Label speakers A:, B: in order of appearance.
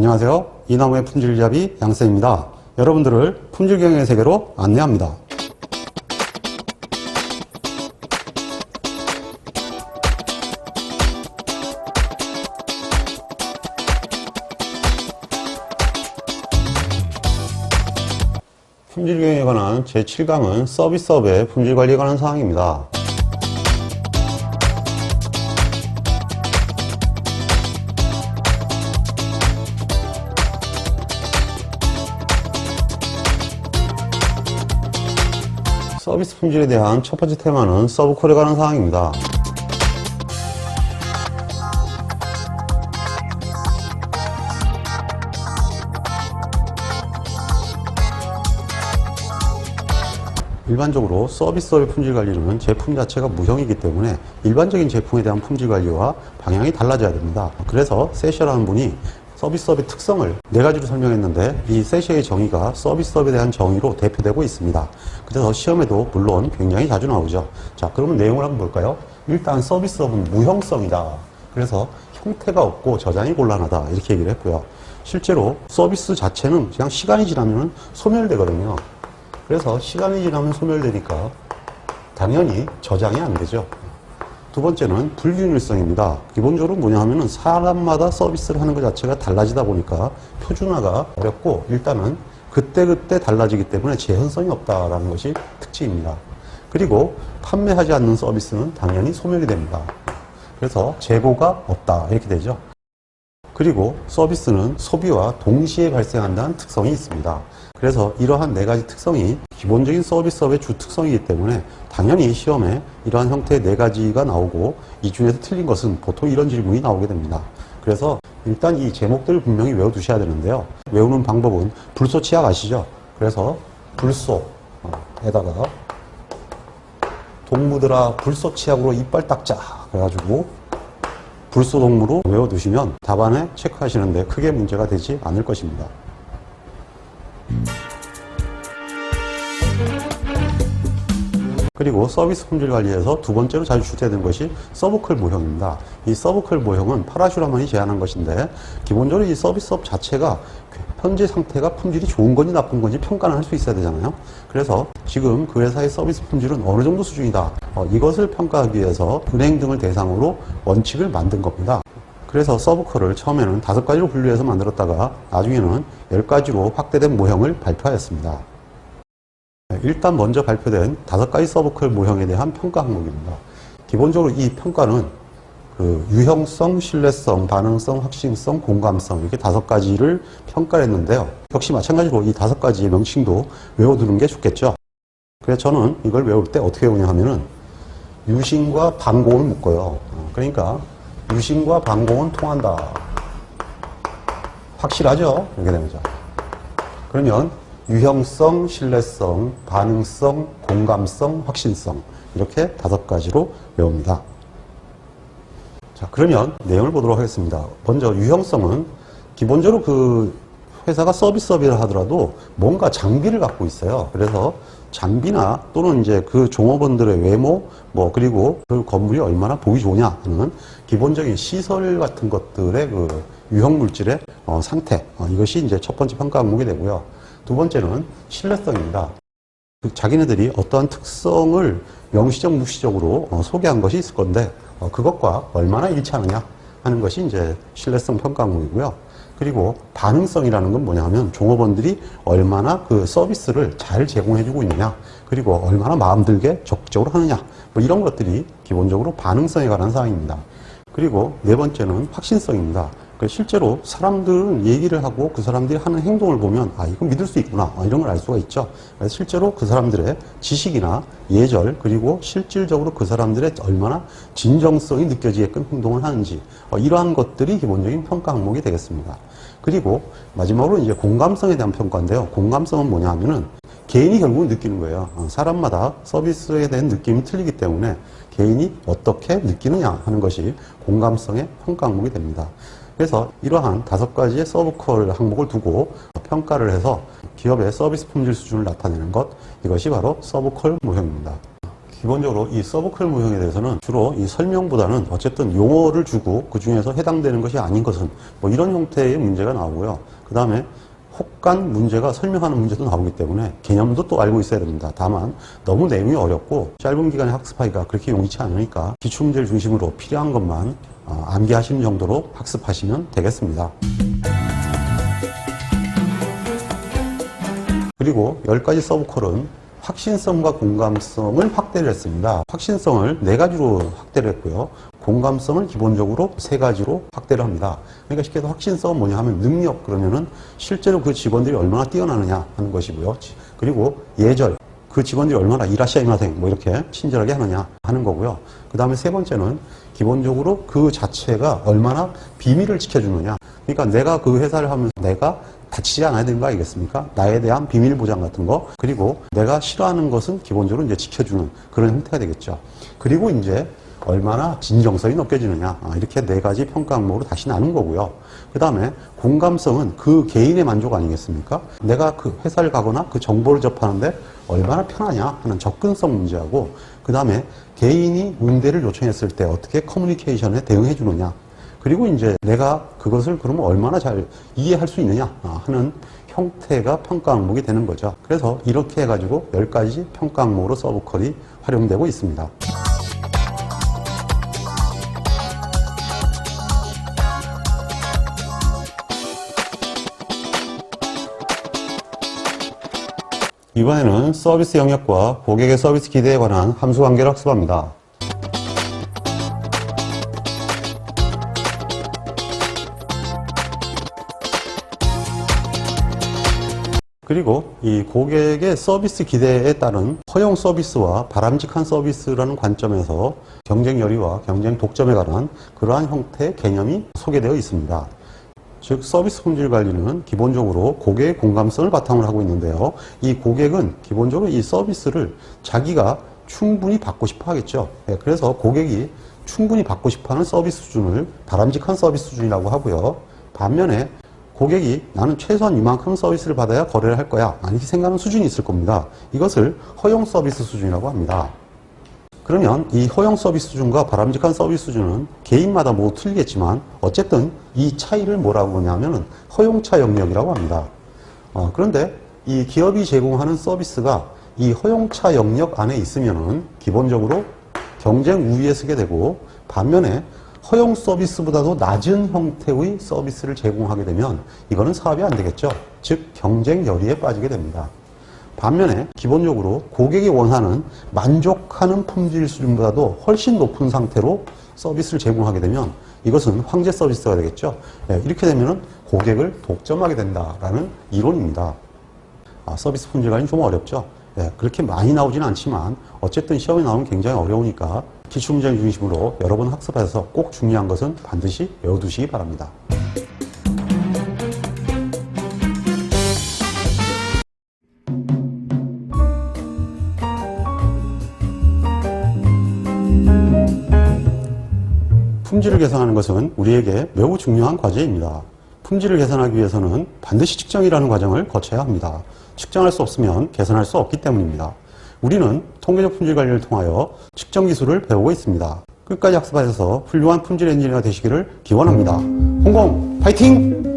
A: 안녕하세요. 이나무의 품질잡이 양쌤입니다. 여러분들을 품질경영의 세계로 안내합니다. 품질경영에 관한 제7강은 서비스업의 품질관리에 관한 사항입니다. 서비스 품질에 대한 첫 번째 테마는 서브콜에 관한 사항입니다. 일반적으로 서비스업의 품질관리는 제품 자체가 무형이기 때문에 일반적인 제품에 대한 품질관리와 방향이 달라져야 됩니다. 그래서 세셔라는 분이 서비스업의 특성을 4가지로 설명했는데 이 세셔의 정의가 서비스업에 대한 정의로 대표되고 있습니다. 그래서 시험에도 물론 굉장히 자주 나오죠. 자, 그러면 내용을 한번 볼까요? 일단 서비스업은 무형성이다. 그래서 형태가 없고 저장이 곤란하다. 이렇게 얘기를 했고요. 실제로 서비스 자체는 그냥 시간이 지나면 소멸되거든요. 그래서 시간이 지나면 소멸되니까 당연히 저장이 안 되죠. 두 번째는 불균일성입니다. 기본적으로 뭐냐 하면은 사람마다 서비스를 하는 것 자체가 달라지다 보니까 표준화가 어렵고 일단은 그때그때 달라지기 때문에 재현성이 없다라는 것이 특징입니다. 그리고 판매하지 않는 서비스는 당연히 소멸이 됩니다. 그래서 재고가 없다 이렇게 되죠. 그리고 서비스는 소비와 동시에 발생한다는 특성이 있습니다. 그래서 이러한 4가지 특성이 기본적인 서비스업의 주 특성이기 때문에 당연히 시험에 이러한 형태의 4가지가 나오고 이 중에서 틀린 것은 보통 이런 질문이 나오게 됩니다. 그래서 일단 이 제목들을 분명히 외워두셔야 되는데요. 외우는 방법은 불소 치약 아시죠? 그래서 불소에다가 동무들아 불소 치약으로 이빨 닦자 그래가지고 불소동무로 외워두시면 답안에 체크하시는데 크게 문제가 되지 않을 것입니다. 그리고 서비스 품질 관리에서 두 번째로 자주 출제되는 것이 서브컬 모형입니다. 이 서브컬 모형은 파라슈라만이 제안한 것인데 기본적으로 이 서비스업 자체가 현재 상태가 품질이 좋은 건지 나쁜 건지 평가를 할 수 있어야 되잖아요. 그래서 지금 그 회사의 서비스 품질은 어느 정도 수준이다. 이것을 평가하기 위해서 은행 등을 대상으로 원칙을 만든 겁니다. 그래서 서브컬을 처음에는 5가지로 분류해서 만들었다가 나중에는 10가지로 확대된 모형을 발표하였습니다. 일단 먼저 발표된 5가지 서브컬 모형에 대한 평가 항목입니다. 기본적으로 이 평가는 유형성, 신뢰성, 반응성, 확신성, 공감성 이렇게 5가지를 평가를 했는데요. 역시 마찬가지로 이 5가지의 명칭도 외워두는 게 좋겠죠. 그래서 저는 이걸 외울 때 어떻게 외우냐 하면은 유심과 반공을 묶어요. 그러니까 유심과 반공은 통한다. 확실하죠? 이렇게 되죠. 그러면 유형성, 신뢰성, 반응성, 공감성, 확신성 이렇게 5가지로 외웁니다. 자, 그러면 내용을 보도록 하겠습니다. 먼저 유형성은 기본적으로 그 회사가 서비스업이라 하더라도 뭔가 장비를 갖고 있어요. 그래서 장비나 또는 이제 그 종업원들의 외모, 그리고 그 건물이 얼마나 보기 좋냐 하는 기본적인 시설 같은 것들의 그 유형 물질의 상태. 이것이 이제 첫 번째 평가 항목이 되고요. 두 번째는 신뢰성입니다. 자기네들이 어떠한 특성을 명시적, 묵시적으로 소개한 것이 있을 건데 그것과 얼마나 일치하느냐 하는 것이 이제 신뢰성 평가 항목이고요. 그리고 반응성이라는 건 뭐냐 하면 종업원들이 얼마나 그 서비스를 잘 제공해주고 있느냐 그리고 얼마나 마음들게 적극적으로 하느냐 이런 것들이 기본적으로 반응성에 관한 사항입니다. 그리고 네 번째는 확신성입니다. 실제로 사람들은 얘기를 하고 그 사람들이 하는 행동을 보면 이거 믿을 수 있구나 이런 걸 알 수가 있죠. 그래서 실제로 그 사람들의 지식이나 예절 그리고 실질적으로 그 사람들의 얼마나 진정성이 느껴지게끔 행동을 하는지 이러한 것들이 기본적인 평가 항목이 되겠습니다. 그리고 마지막으로 이제 공감성에 대한 평가인데요. 공감성은 뭐냐 하면은 개인이 결국은 느끼는 거예요. 사람마다 서비스에 대한 느낌이 틀리기 때문에 개인이 어떻게 느끼느냐 하는 것이 공감성의 평가 항목이 됩니다. 그래서 이러한 5가지의 서브컬 항목을 두고 평가를 해서 기업의 서비스 품질 수준을 나타내는 것, 이것이 바로 서브컬 모형입니다. 기본적으로 이 서브컬 모형에 대해서는 주로 이 설명보다는 어쨌든 용어를 주고 그 중에서 해당되는 것이 아닌 것은 뭐 이런 형태의 문제가 나오고요. 그 다음에 혹간 문제가 설명하는 문제도 나오기 때문에 개념도 또 알고 있어야 됩니다. 다만 너무 내용이 어렵고 짧은 기간에 학습하기가 그렇게 용이치 않으니까 기출문제를 중심으로 필요한 것만 암기하시는 정도로 학습하시면 되겠습니다. 그리고 10가지 서브컬은 확신성과 공감성을 확대를 했습니다. 확신성을 4가지로 확대를 했고요. 공감성을 기본적으로 3가지로 확대를 합니다. 그러니까 쉽게 해서 확신성은 뭐냐 하면 능력, 그러면은 실제로 그 직원들이 얼마나 뛰어나느냐 하는 것이고요. 그리고 예절, 그 직원들이 얼마나 이라시아이마생 뭐 이렇게 친절하게 하느냐 하는 거고요. 그 다음에 3번째는 기본적으로 그 자체가 얼마나 비밀을 지켜주느냐. 그러니까 내가 그 회사를 하면서 내가 다치지 않아야 되는 거 아니겠습니까? 나에 대한 비밀 보장 같은 거. 그리고 내가 싫어하는 것은 기본적으로 이제 지켜주는 그런 형태가 되겠죠. 그리고 이제 얼마나 진정성이 느껴지느냐. 이렇게 4가지 평가 항목으로 다시 나눈 거고요. 그 다음에 공감성은 그 개인의 만족 아니겠습니까? 내가 그 회사를 가거나 그 정보를 접하는데 얼마나 편하냐 하는 접근성 문제하고, 그 다음에 개인이 응대를 요청했을 때 어떻게 커뮤니케이션에 대응해 주느냐. 그리고 이제 내가 그것을 그러면 얼마나 잘 이해할 수 있느냐 하는 형태가 평가 항목이 되는 거죠. 그래서 이렇게 해가지고 10가지 평가 항목으로 서브컬이 활용되고 있습니다. 이번에는 서비스 영역과 고객의 서비스 기대에 관한 함수 관계를 학습합니다. 그리고 이 고객의 서비스 기대에 따른 허용 서비스와 바람직한 서비스라는 관점에서 경쟁 열의와 경쟁 독점에 관한 그러한 형태의 개념이 소개되어 있습니다. 즉 서비스 품질 관리는 기본적으로 고객의 공감성을 바탕으로 하고 있는데요. 이 고객은 기본적으로 이 서비스를 자기가 충분히 받고 싶어 하겠죠. 그래서 고객이 충분히 받고 싶어 하는 서비스 수준을 바람직한 서비스 수준이라고 하고요. 반면에 고객이 나는 최소한 이만큼 서비스를 받아야 거래를 할 거야, 이렇게 생각하는 수준이 있을 겁니다. 이것을 허용 서비스 수준이라고 합니다. 그러면 이 허용 서비스 수준과 바람직한 서비스 수준은 개인마다 모두 틀리겠지만 어쨌든 이 차이를 뭐라고 하냐면 허용차 영역이라고 합니다. 그런데 이 기업이 제공하는 서비스가 이 허용차 영역 안에 있으면은 기본적으로 경쟁 우위에 서게 되고, 반면에 허용 서비스보다도 낮은 형태의 서비스를 제공하게 되면 이거는 사업이 안 되겠죠. 즉 경쟁 열의에 빠지게 됩니다. 반면에 기본적으로 고객이 원하는 만족하는 품질 수준보다도 훨씬 높은 상태로 서비스를 제공하게 되면 이것은 황제 서비스가 되겠죠. 이렇게 되면 고객을 독점하게 된다라는 이론입니다. 서비스 품질 관리는 좀 어렵죠. 그렇게 많이 나오지는 않지만 어쨌든 시험에 나오면 굉장히 어려우니까 기출문제 중심으로 여러 번 학습해서 꼭 중요한 것은 반드시 외워두시기 바랍니다. 품질을 개선하는 것은 우리에게 매우 중요한 과제입니다. 품질을 개선하기 위해서는 반드시 측정이라는 과정을 거쳐야 합니다. 측정할 수 없으면 개선할 수 없기 때문입니다. 우리는 통계적 품질 관리를 통하여 측정 기술을 배우고 있습니다. 끝까지 학습하셔서 훌륭한 품질 엔지니어가 되시기를 기원합니다. 홍콩 파이팅!